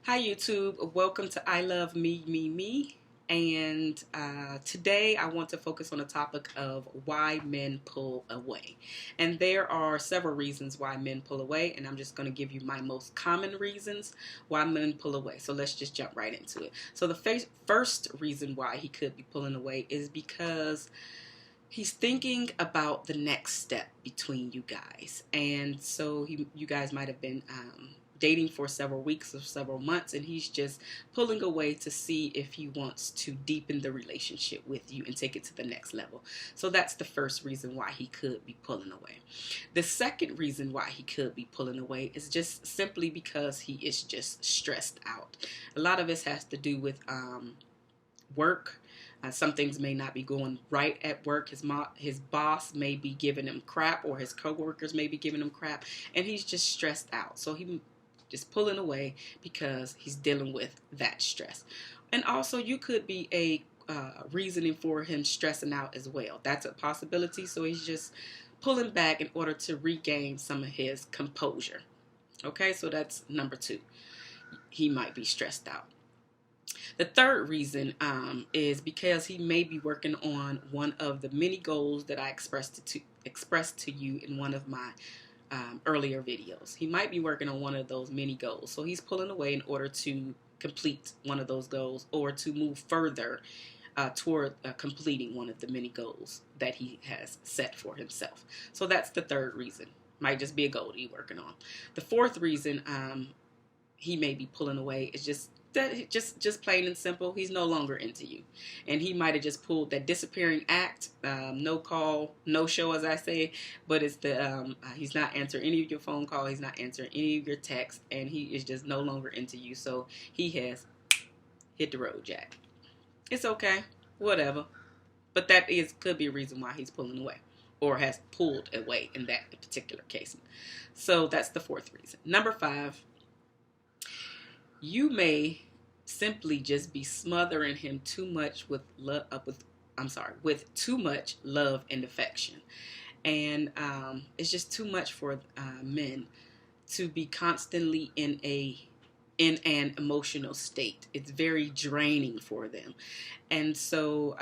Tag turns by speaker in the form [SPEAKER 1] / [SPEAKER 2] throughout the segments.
[SPEAKER 1] Hi YouTube, welcome to I Love Me, Me, Me. And today I want to focus on the topic of why men pull away. And there are several reasons why men pull away, and I'm just going to give you my most common reasons why men pull away. So let's just jump right into it. So the first reason why he could be pulling away is because he's thinking about the next step between you guys. And so you guys might have been dating for several weeks or several months, and he's just pulling away to see if he wants to deepen the relationship with you and take it to the next level. So that's the first reason why he could be pulling away. The second reason why he could be pulling away is just simply because he is just stressed out. A lot of this has to do with work. Some things may not be going right at work. His boss may be giving him crap, or his coworkers may be giving him crap, and he's just stressed out. So he just pulling away because he's dealing with that stress. And also, you could be a reasoning for him stressing out as well. That's a possibility. So he's just pulling back in order to regain some of his composure. Okay, so that's number two. He might be stressed out. The third reason is because he may be working on one of the many goals that I expressed to you in one of my earlier videos. He might be working on one of those many goals. So he's pulling away in order to complete one of those goals, or to move further toward completing one of the many goals that he has set for himself. So that's the third reason. Might just be a goal he's working on. The fourth reason he may be pulling away is just plain and simple, he's no longer into you. And he might have just pulled that disappearing act, no call, no show, as I say. But it's the he's not answering any of your phone calls, he's not answering any of your texts, and he is just no longer into you. So he has hit the road, Jack. It's okay, whatever. But could be a reason why he's pulling away, or has pulled away in that particular case. So that's the fourth reason. Number 5, you may simply just be smothering him too much with with too much love and affection. And it's just too much for men to be constantly in an emotional state. It's very draining for them. And so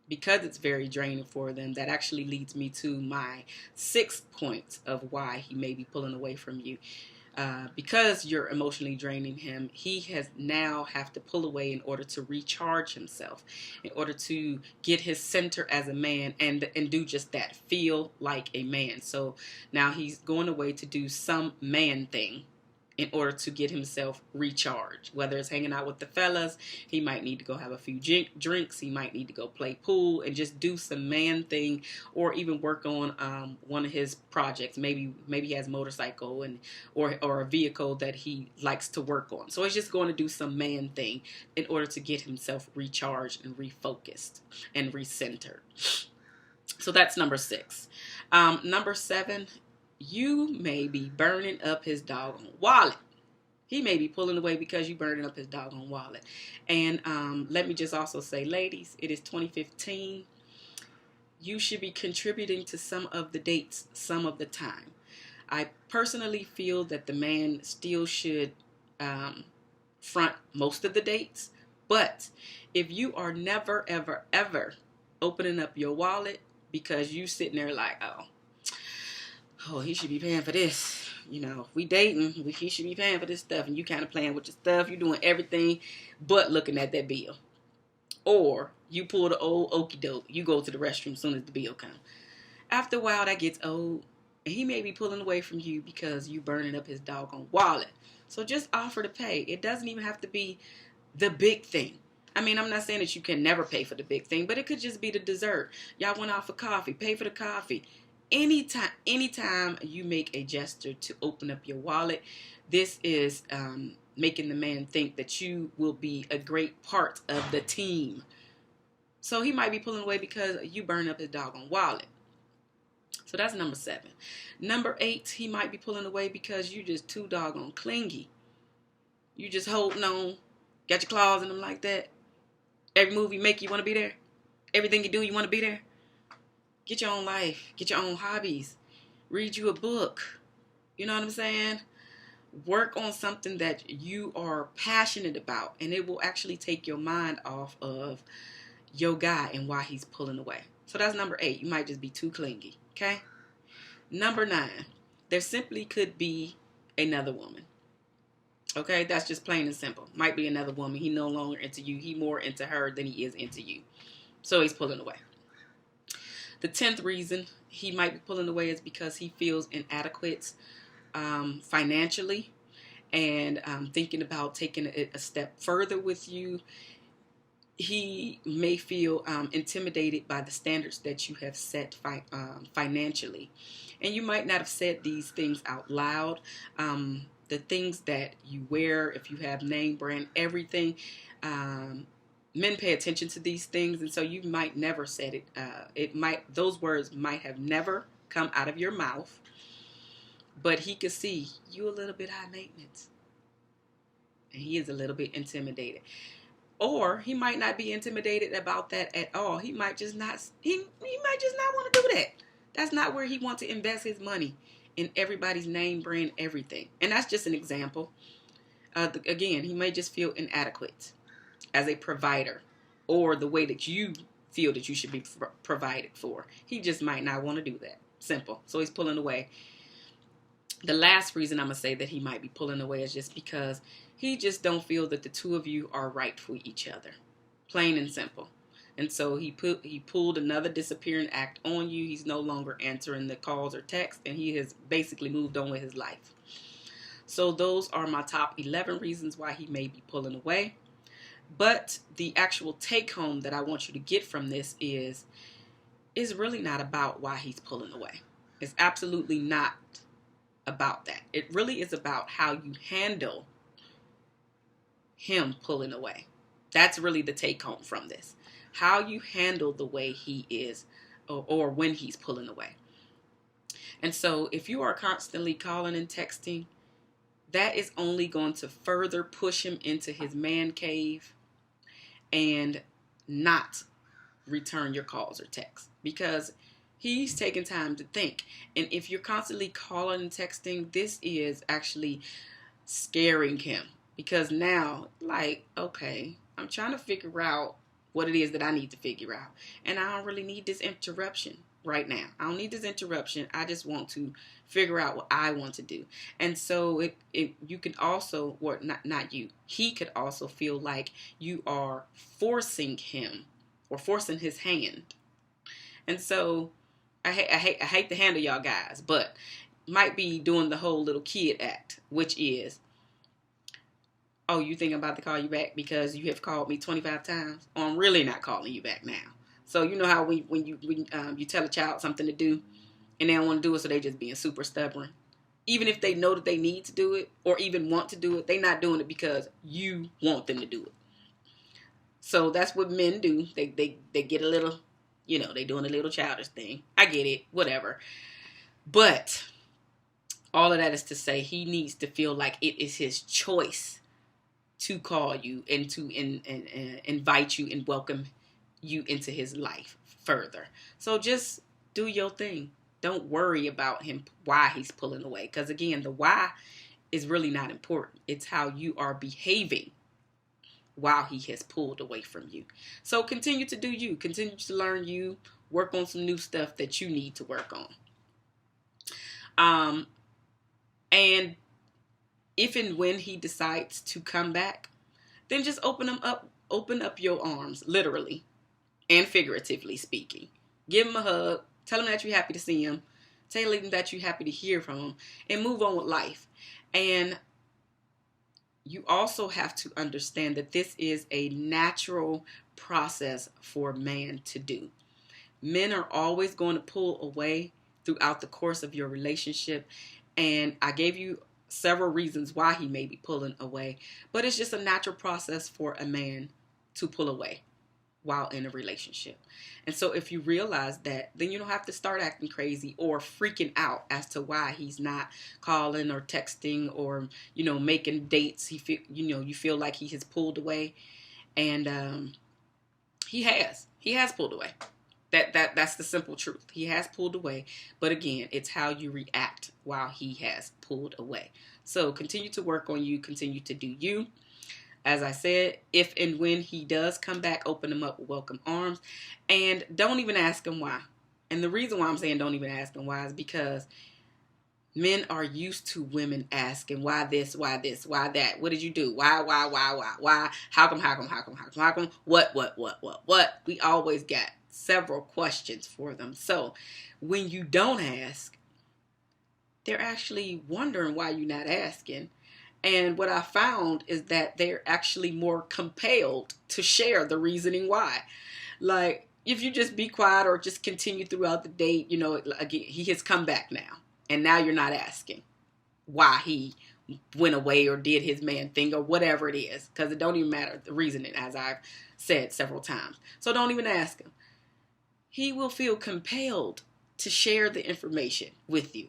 [SPEAKER 1] because it's very draining for them, that actually leads me to my 6th point of why he may be pulling away from you. Because you're emotionally draining him, he has now have to pull away in order to recharge himself, in order to get his center as a man, and do just that, feel like a man. So now he's going away to do some man thing in order to get himself recharged. Whether it's hanging out with the fellas, he might need to go have a few drinks, he might need to go play pool and just do some man thing, or even work on one of his projects. Maybe he has a motorcycle or a vehicle that he likes to work on. So he's just going to do some man thing in order to get himself recharged and refocused and recentered. So that's number 6. Number 7, you may be burning up his doggone wallet. He may be pulling away because you burning up his doggone wallet. And let me just also say, ladies, it is 2015. You should be contributing to some of the dates some of the time. I personally feel that the man still should front most of the dates. But if you are never, ever, ever opening up your wallet because you sitting there like, oh, he should be paying for this. You know, we dating, he should be paying for this stuff, and you kind of playing with your stuff. You're doing everything but looking at that bill. Or you pull the old okie doke. You go to the restroom as soon as the bill comes. After a while, that gets old, and he may be pulling away from you because you burning up his doggone wallet. So just offer to pay. It doesn't even have to be the big thing. I mean, I'm not saying that you can never pay for the big thing, but it could just be the dessert. Y'all went out for coffee. Pay for the coffee. Anytime you make a gesture to open up your wallet, this is making the man think that you will be a great part of the team. So he might be pulling away because you burn up his doggone wallet. So that's number 7. Number 8, he might be pulling away because you just too doggone clingy. You just holding on, got your claws in them like that. Every move you make, you want to be there. Everything you do, you want to be there. Get your own life. Get your own hobbies. Read you a book. You know what I'm saying? Work on something that you are passionate about, and it will actually take your mind off of your guy and why he's pulling away. So that's number 8. You might just be too clingy. Okay. Number 9, there simply could be another woman. Okay, that's just plain and simple. Might be another woman. He no longer into you. He more into her than he is into you. So he's pulling away. The 10th reason he might be pulling away is because he feels inadequate financially, and thinking about taking it a step further with you. He may feel intimidated by the standards that you have set financially. And you might not have said these things out loud. The things that you wear, if you have name brand, everything, men pay attention to these things. And so you might never said it. Those words might have never come out of your mouth. But he could see you a little bit high maintenance. And he is a little bit intimidated. Or he might not be intimidated about that at all. He might just not want to do that. That's not where he wants to invest his money, in everybody's name brand, everything. And that's just an example. Again, he may just feel inadequate as a provider, or the way that you feel that you should be provided for. He just might not want to do that. Simple. So he's pulling away. The last reason I'm going to say that he might be pulling away is just because he just don't feel that the two of you are right for each other. Plain and simple. And so he pulled another disappearing act on you. He's no longer answering the calls or texts, and he has basically moved on with his life. So those are my top 11 reasons why he may be pulling away. But the actual take home that I want you to get from this is really not about why he's pulling away. It's absolutely not about that. It really is about how you handle him pulling away. That's really the take home from this. How you handle the way he is, or when he's pulling away. And so if you are constantly calling and texting, that is only going to further push him into his man cave and not return your calls or texts, because he's taking time to think. And if you're constantly calling and texting, this is actually scaring him, because now, like, okay, I'm trying to figure out what it is that I need to figure out. And I don't really need this interruption right now. I don't need this interruption. I just want to figure out what I want to do. And so you can also, or not you, he could also feel like you are forcing him or forcing his hand. And so I hate to handle y'all guys, but might be doing the whole little kid act, which is, oh, you think I'm about to call you back because you have called me 25 times? Oh, I'm really not calling you back now. So you know how when you tell a child something to do and they don't want to do it, so they just being super stubborn. Even if they know that they need to do it or even want to do it, they're not doing it because you want them to do it. So that's what men do. They get a little, they doing a little childish thing. I get it, whatever. But all of that is to say he needs to feel like it is his choice to call you and to invite you and welcome you into his life further. So just do your thing. Don't worry about him, why he's pulling away. Because again, the why is really not important. It's how you are behaving while he has pulled away from you. So continue to do you. Continue to learn you. Work on some new stuff that you need to work on. And if and when he decides to come back, then just open up your arms, literally and figuratively speaking. Give him a hug. Tell him that you're happy to see him. Tell him that you're happy to hear from him, and move on with life. And you also have to understand that this is a natural process for a man to do. Men are always going to pull away throughout the course of your relationship. And I gave you several reasons why he may be pulling away, but it's just a natural process for a man to pull away while in a relationship. And so if you realize that, then you don't have to start acting crazy or freaking out as to why he's not calling or texting or, making dates. You feel like he has pulled away, and he has pulled away. That's the simple truth. He has pulled away, but again, it's how you react while he has pulled away. So continue to work on you, continue to do you. As I said, if and when he does come back, open him up with welcome arms, and don't even ask him why. And the reason why I'm saying don't even ask him why is because men are used to women asking why this, why that, what did you do, why, how come, what. We always got several questions for them. So when you don't ask, they're actually wondering why you're not asking. And what I found is that they're actually more compelled to share the reasoning why. Like, if you just be quiet or just continue throughout the date, again, he has come back now. And now you're not asking why he went away or did his man thing or whatever it is. Because it don't even matter the reasoning, as I've said several times. So don't even ask him. He will feel compelled to share the information with you.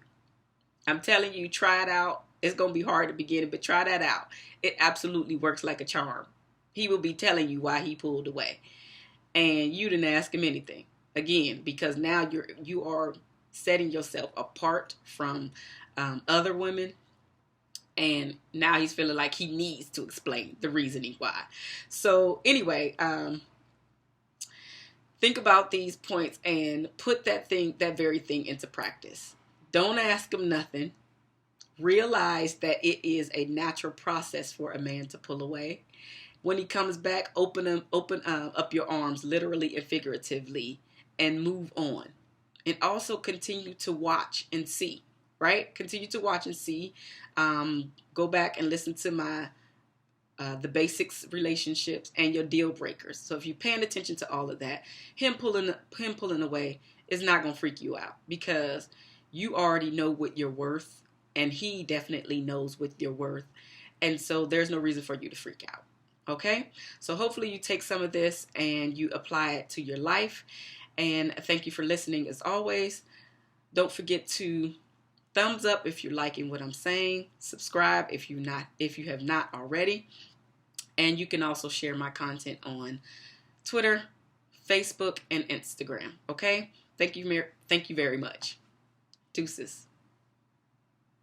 [SPEAKER 1] I'm telling you, try it out. It's going to be hard to begin, but try that out. It absolutely works like a charm. He will be telling you why he pulled away. And you didn't ask him anything. Again, because now you are setting yourself apart from other women. And now he's feeling like he needs to explain the reasoning why. So anyway, think about these points and put that very thing into practice. Don't ask him nothing. Realize that it is a natural process for a man to pull away. When he comes back, open up your arms, literally and figuratively, and move on. And also continue to watch and see, right? Continue to watch and see. Go back and listen to my the basics relationships and your deal breakers. So if you're paying attention to all of that, him pulling away is not going to freak you out because you already know what you're worth. And he definitely knows what you're worth. And so there's no reason for you to freak out. Okay? So hopefully you take some of this and you apply it to your life. And thank you for listening as always. Don't forget to thumbs up if you're liking what I'm saying. Subscribe if you have not already. And you can also share my content on Twitter, Facebook, and Instagram. Okay? Thank you very much. Deuces.